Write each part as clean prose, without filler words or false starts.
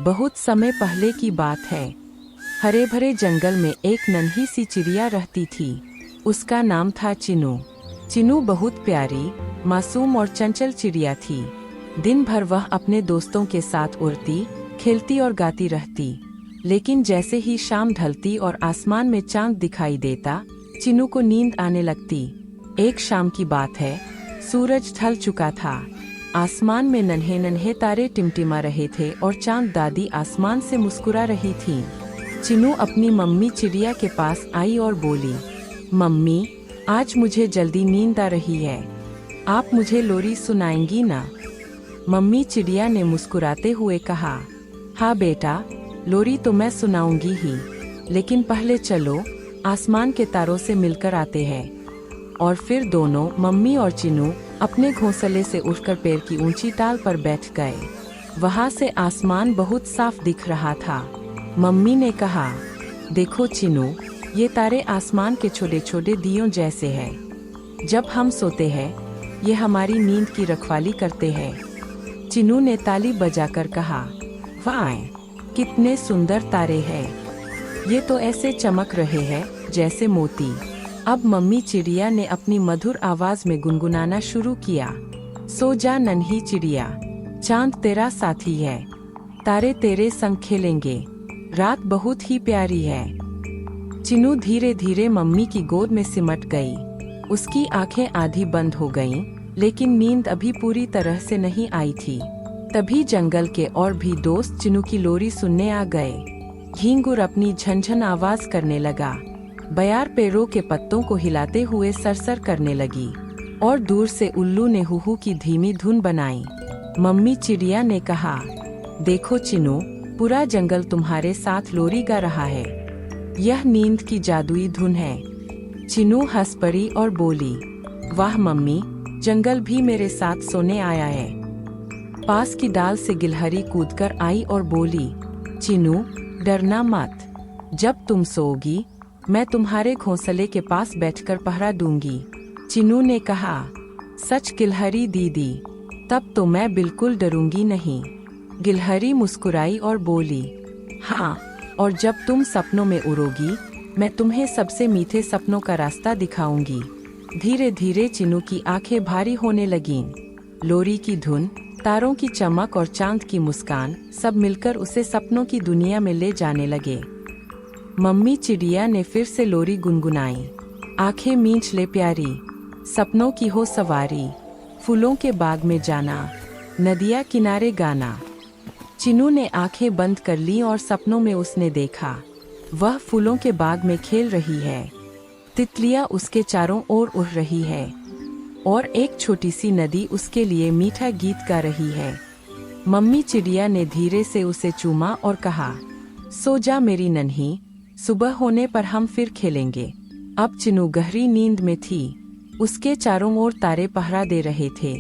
बहुत समय पहले की बात है। हरे भरे जंगल में एक नन्ही सी चिड़िया रहती थी। उसका नाम था चिनू। चिनू बहुत प्यारी, मासूम और चंचल चिड़िया थी। दिन भर वह अपने दोस्तों के साथ उड़ती, खेलती और गाती रहती। लेकिन जैसे ही शाम ढलती और आसमान में चांद दिखाई देता, चिनू को नींद आने लगती। एक शाम की बात है, सूरज ढल चुका था। आसमान में नन्हे नन्हे तारे टिमटिमा रहे थे और चांद दादी आसमान से मुस्कुरा रही थी। चिनू अपनी मम्मी चिड़िया के पास आई और बोली, मम्मी, आज मुझे जल्दी नींद आ रही है, आप मुझे लोरी सुनाएंगी ना? मम्मी चिड़िया ने मुस्कुराते हुए कहा, हाँ बेटा, लोरी तो मैं सुनाऊंगी ही, लेकिन पहले चलो आसमान के तारों से मिलकर आते हैं। और फिर दोनों, मम्मी और चिनू, अपने घोंसले से उठकर पेड़ की ऊंची टाल पर बैठ गए। वहां से आसमान बहुत साफ दिख रहा था। मम्मी ने कहा, देखो चिनू, ये तारे आसमान के छोटे छोटे दियों जैसे हैं। जब हम सोते हैं, ये हमारी नींद की रखवाली करते हैं। चिनू ने ताली बजाकर कहा, वाह, कितने सुंदर तारे हैं, ये तो ऐसे चमक रहे हैं जैसे मोती। अब मम्मी चिड़िया ने अपनी मधुर आवाज में गुनगुनाना शुरू किया, सो जा नन्ही चिड़िया, चांद तेरा साथी है, तारे तेरे संग खेलेंगे, रात बहुत ही प्यारी है। चिनू धीरे धीरे मम्मी की गोद में सिमट गई। उसकी आंखें आधी बंद हो गईं, लेकिन नींद अभी पूरी तरह से नहीं आई थी। तभी जंगल के और भी दोस्त चिनू की लोरी सुनने आ गए। घींगुर अपनी झनझन आवाज करने लगा, बयार पेड़ों के पत्तों को हिलाते हुए सरसर करने लगी, और दूर से उल्लू ने हुहू की धीमी धुन बनाई। मम्मी चिड़िया ने कहा, देखो चिनू, पूरा जंगल तुम्हारे साथ लोरी गा रहा है, यह नींद की जादुई धुन है। चिनू हंस पड़ी और बोली, वाह मम्मी, जंगल भी मेरे साथ सोने आया है। पास की डाल से गिलहरी कूदकर आई और बोली, चिनू, डरना मत, जब तुम सोओगी मैं तुम्हारे घोंसले के पास बैठकर पहरा दूंगी। चिनू ने कहा, सच गिलहरी दीदी, तब तो मैं बिल्कुल डरूंगी नहीं। गिलहरी मुस्कुराई और बोली, हाँ, और जब तुम सपनों में उड़ोगी, मैं तुम्हें सबसे मीठे सपनों का रास्ता दिखाऊंगी। धीरे धीरे चिनू की आंखें भारी होने लगीं। लोरी की धुन, तारों की चमक और चांद की मुस्कान सब मिलकर उसे सपनों की दुनिया में ले जाने लगे। मम्मी चिड़िया ने फिर से लोरी गुनगुनाई, आंखें मींच ले प्यारी, सपनों की हो सवारी, फूलों के बाग में जाना, नदिया किनारे गाना। चिनू ने आंखें बंद कर ली और सपनों में उसने देखा, वह फूलों के बाग में खेल रही है, तितलियां उसके चारों ओर उड़ रही है, और एक छोटी सी नदी उसके लिए मीठा गीत गा रही है। मम्मी चिड़िया ने धीरे से उसे चूमा और कहा, सो जा मेरी नन्ही, सुबह होने पर हम फिर खेलेंगे। अब चिनू गहरी नींद में थी। उसके चारों ओर तारे पहरा दे रहे थे,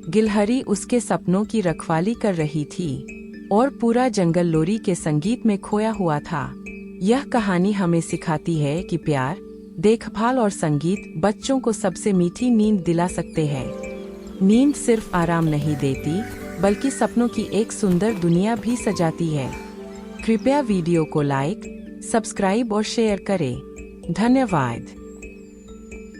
गिलहरी उसके सपनों की रखवाली कर रही थी, और पूरा जंगल लोरी के संगीत में खोया हुआ था। यह कहानी हमें सिखाती है कि प्यार, देखभाल और संगीत बच्चों को सबसे मीठी नींद दिला सकते हैं। नींद सिर्फ आराम नहीं देती, बल्कि सपनों की एक सुंदर दुनिया भी सजाती है। कृपया वीडियो को लाइक, सब्सक्राइब और शेयर करें। धन्यवाद।